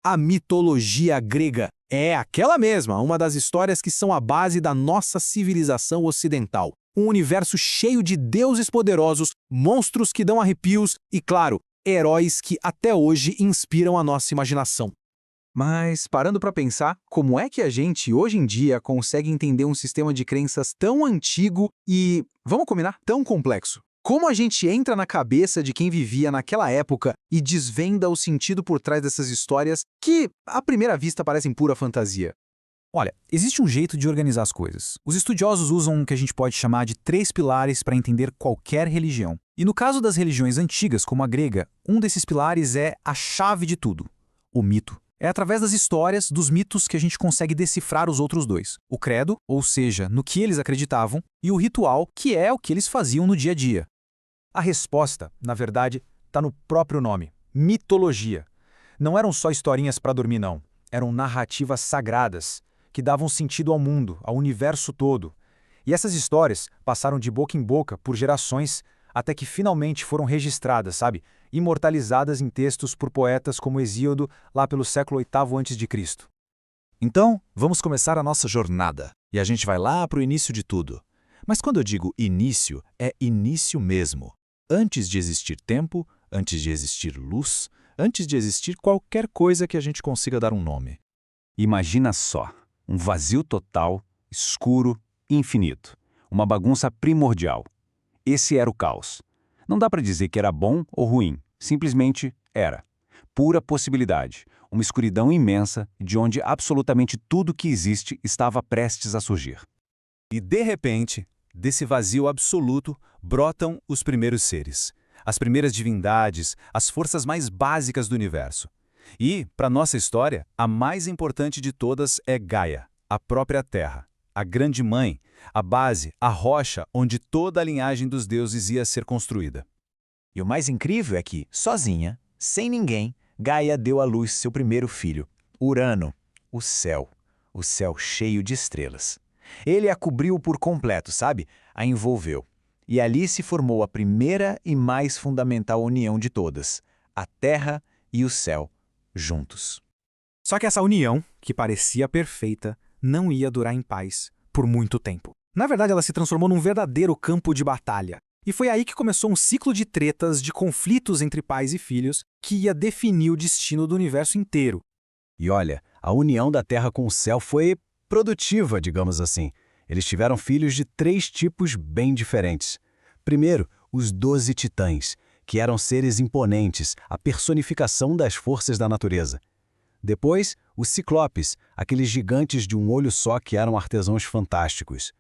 A mitologia grega é aquela mesma, uma das histórias que são a base da nossa civilização ocidental. Um universo cheio de deuses poderosos, monstros que dão arrepios e, claro, heróis que até hoje inspiram a nossa imaginação. Mas, parando para pensar, como é que a gente, hoje em dia, consegue entender um sistema de crenças tão antigo e, vamos combinar, tão complexo? Como a gente entra na cabeça de quem vivia naquela época e desvenda o sentido por trás dessas histórias que, à primeira vista, parecem pura fantasia? Olha, existe um jeito de organizar as coisas. Os estudiosos usam o que a gente pode chamar de 3 pilares para entender qualquer religião. E no caso das religiões antigas, como a grega, um desses pilares é a chave de tudo: o mito. É através das histórias, dos mitos, que a gente consegue decifrar os outros dois. O credo, ou seja, no que eles acreditavam, e o ritual, que é o que eles faziam no dia a dia. A resposta, na verdade, está no próprio nome: mitologia. Não eram só historinhas para dormir, não. Eram narrativas sagradas, que davam sentido ao mundo, ao universo todo. E essas histórias passaram de boca em boca por gerações, até que finalmente foram registradas, sabe? Imortalizadas em textos por poetas como Hesíodo, lá pelo século VIII a.C. Então, vamos começar a nossa jornada, e a gente vai lá para o início de tudo. Mas quando eu digo início, é início mesmo. Antes de existir tempo, antes de existir luz, antes de existir qualquer coisa que a gente consiga dar um nome. Imagina só, um vazio total, escuro, infinito. Uma bagunça primordial. Esse era o caos. Não dá para dizer que era bom ou ruim, simplesmente era. Pura possibilidade, uma escuridão imensa de onde absolutamente tudo que existe estava prestes a surgir. E de repente, desse vazio absoluto, brotam os primeiros seres. As primeiras divindades, as forças mais básicas do universo. E, para nossa história, a mais importante de todas é Gaia, a própria Terra, a grande mãe, a base, a rocha onde toda a linhagem dos deuses ia ser construída. E o mais incrível é que, sozinha, sem ninguém, Gaia deu à luz seu primeiro filho, Urano, o céu cheio de estrelas. Ele a cobriu por completo, sabe? A envolveu. E ali se formou a primeira e mais fundamental união de todas, a Terra e o céu, juntos. Só que essa união, que parecia perfeita, não ia durar em paz por muito tempo. Na verdade, ela se transformou num verdadeiro campo de batalha. E foi aí que começou um ciclo de tretas, de conflitos entre pais e filhos, que ia definir o destino do universo inteiro. E olha, a união da Terra com o céu foi produtiva, digamos assim. Eles tiveram filhos de 3 tipos bem diferentes. Primeiro, os 12 titãs, que eram seres imponentes, a personificação das forças da natureza. Depois, os ciclopes, aqueles gigantes de um olho só que eram artesãos fantásticos.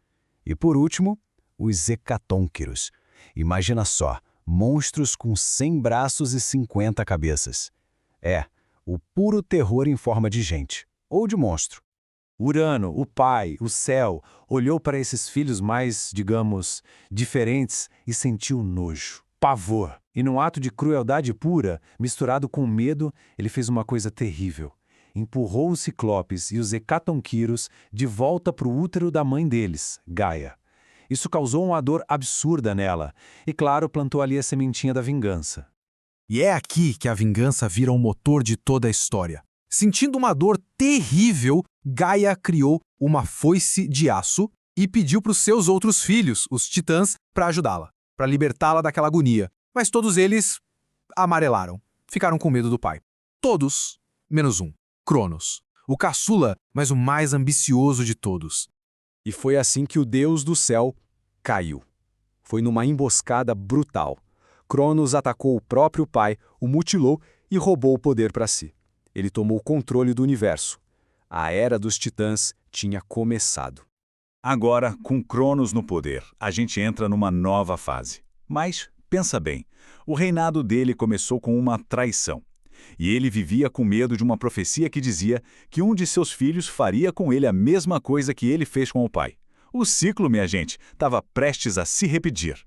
E por último, os hecatônquiros. Imagina só, monstros com 100 braços e 50 cabeças. É, o puro terror em forma de gente, ou de monstro. Urano, o pai, o céu, olhou para esses filhos mais, digamos, diferentes e sentiu nojo, pavor. E num ato de crueldade pura, misturado com medo, ele fez uma coisa terrível. Empurrou os ciclopes e os hecatônquiros de volta para o útero da mãe deles, Gaia. Isso causou uma dor absurda nela e, claro, plantou ali a sementinha da vingança. E é aqui que a vingança vira o motor de toda a história. Sentindo uma dor terrível, Gaia criou uma foice de aço e pediu para os seus outros filhos, os titãs, para ajudá-la, para libertá-la daquela agonia. Mas todos eles amarelaram, ficaram com medo do pai. Todos, menos um, Cronos, o caçula, mas o mais ambicioso de todos. E foi assim que o deus do céu caiu. Foi numa emboscada brutal. Cronos atacou o próprio pai, o mutilou e roubou o poder para si. Ele tomou o controle do universo. A Era dos Titãs tinha começado. Agora, com Cronos no poder, a gente entra numa nova fase. Mas, pensa bem, o reinado dele começou com uma traição. E ele vivia com medo de uma profecia que dizia que um de seus filhos faria com ele a mesma coisa que ele fez com o pai. O ciclo, minha gente, estava prestes a se repetir.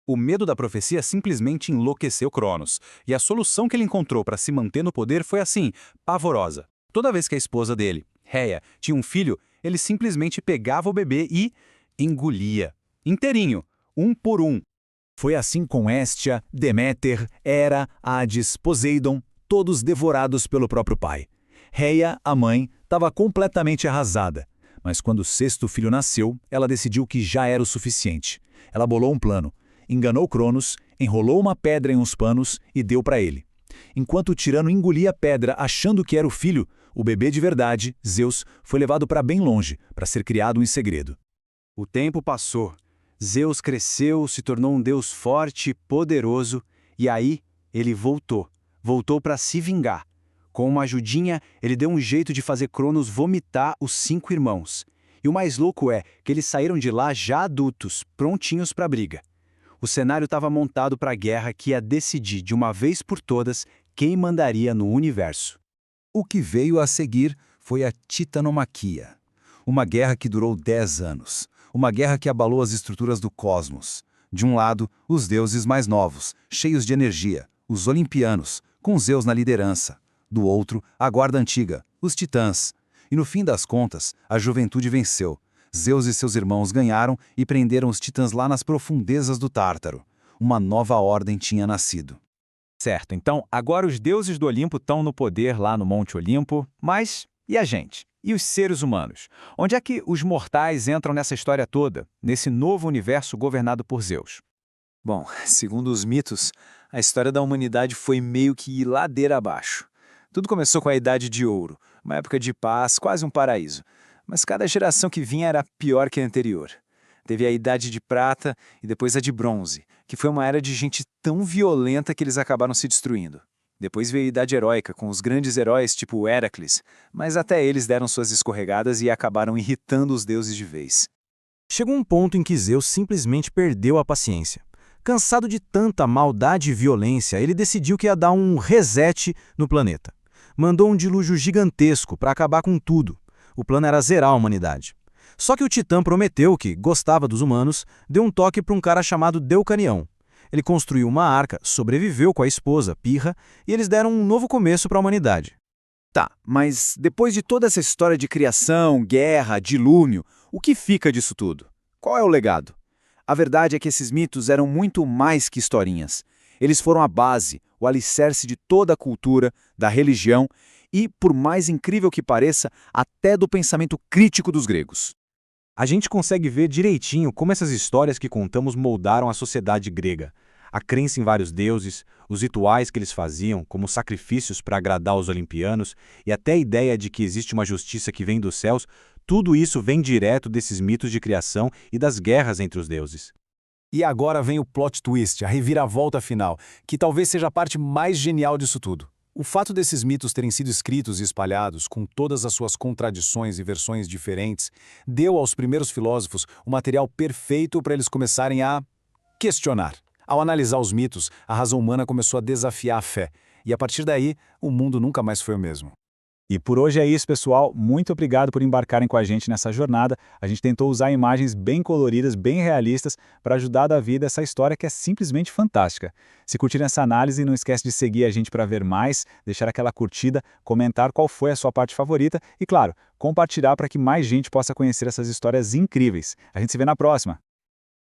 O medo da profecia simplesmente enlouqueceu Cronos, e a solução que ele encontrou para se manter no poder foi assim, pavorosa. Toda vez que a esposa dele, Rhea, tinha um filho, ele simplesmente pegava o bebê e engolia. Inteirinho, um por um. Foi assim com Hestia, Deméter, Hera, Hades, Poseidon, todos devorados pelo próprio pai. Reia, a mãe, estava completamente arrasada. Mas quando o sexto filho nasceu, ela decidiu que já era o suficiente. Ela bolou um plano, enganou Cronos, enrolou uma pedra em uns panos e deu para ele. Enquanto o tirano engolia a pedra achando que era o filho, o bebê de verdade, Zeus, foi levado para bem longe, para ser criado em segredo. O tempo passou. Zeus cresceu, se tornou um deus forte e poderoso, e aí ele voltou para se vingar. Com uma ajudinha, ele deu um jeito de fazer Cronos vomitar os 5 irmãos. E o mais louco é que eles saíram de lá já adultos, prontinhos para a briga. O cenário estava montado para a guerra que ia decidir de uma vez por todas quem mandaria no universo. O que veio a seguir foi a Titanomaquia, uma guerra que durou 10 anos, uma guerra que abalou as estruturas do cosmos. De um lado, os deuses mais novos, cheios de energia, os olimpianos, com Zeus na liderança. Do outro, a guarda antiga, os titãs. E no fim das contas, a juventude venceu. Zeus e seus irmãos ganharam e prenderam os titãs lá nas profundezas do Tártaro. Uma nova ordem tinha nascido. Certo, então agora os deuses do Olimpo estão no poder lá no Monte Olimpo, mas e a gente? E os seres humanos? Onde é que os mortais entram nessa história toda, nesse novo universo governado por Zeus? Bom, segundo os mitos, a história da humanidade foi meio que ladeira abaixo. Tudo começou com a Idade de Ouro, uma época de paz, quase um paraíso. Mas cada geração que vinha era pior que a anterior. Teve a Idade de Prata e depois a de Bronze, que foi uma era de gente tão violenta que eles acabaram se destruindo. Depois veio a Idade Heróica, com os grandes heróis tipo Héracles, mas até eles deram suas escorregadas e acabaram irritando os deuses de vez. Chegou um ponto em que Zeus simplesmente perdeu a paciência. Cansado de tanta maldade e violência, ele decidiu que ia dar um reset no planeta. Mandou um dilúvio gigantesco para acabar com tudo. O plano era zerar a humanidade. Só que o Titã Prometeu, que gostava dos humanos, deu um toque para um cara chamado Deucanião. Ele construiu uma arca, sobreviveu com a esposa, Pirra, e eles deram um novo começo para a humanidade. Tá, mas depois de toda essa história de criação, guerra, dilúvio, o que fica disso tudo? Qual é o legado? A verdade é que esses mitos eram muito mais que historinhas. Eles foram a base, o alicerce de toda a cultura, da religião e, por mais incrível que pareça, até do pensamento crítico dos gregos. A gente consegue ver direitinho como essas histórias que contamos moldaram a sociedade grega. A crença em vários deuses, os rituais que eles faziam, como sacrifícios para agradar os olimpianos, e até a ideia de que existe uma justiça que vem dos céus, tudo isso vem direto desses mitos de criação e das guerras entre os deuses. E agora vem o plot twist, a reviravolta final, que talvez seja a parte mais genial disso tudo. O fato desses mitos terem sido escritos e espalhados, com todas as suas contradições e versões diferentes, deu aos primeiros filósofos o material perfeito para eles começarem a questionar. Ao analisar os mitos, a razão humana começou a desafiar a fé, e a partir daí, o mundo nunca mais foi o mesmo. E por hoje é isso, pessoal. Muito obrigado por embarcarem com a gente nessa jornada. A gente tentou usar imagens bem coloridas, bem realistas, para ajudar a dar vida a essa história que é simplesmente fantástica. Se curtirem essa análise, não esquece de seguir a gente para ver mais, deixar aquela curtida, comentar qual foi a sua parte favorita e, claro, compartilhar para que mais gente possa conhecer essas histórias incríveis. A gente se vê na próxima.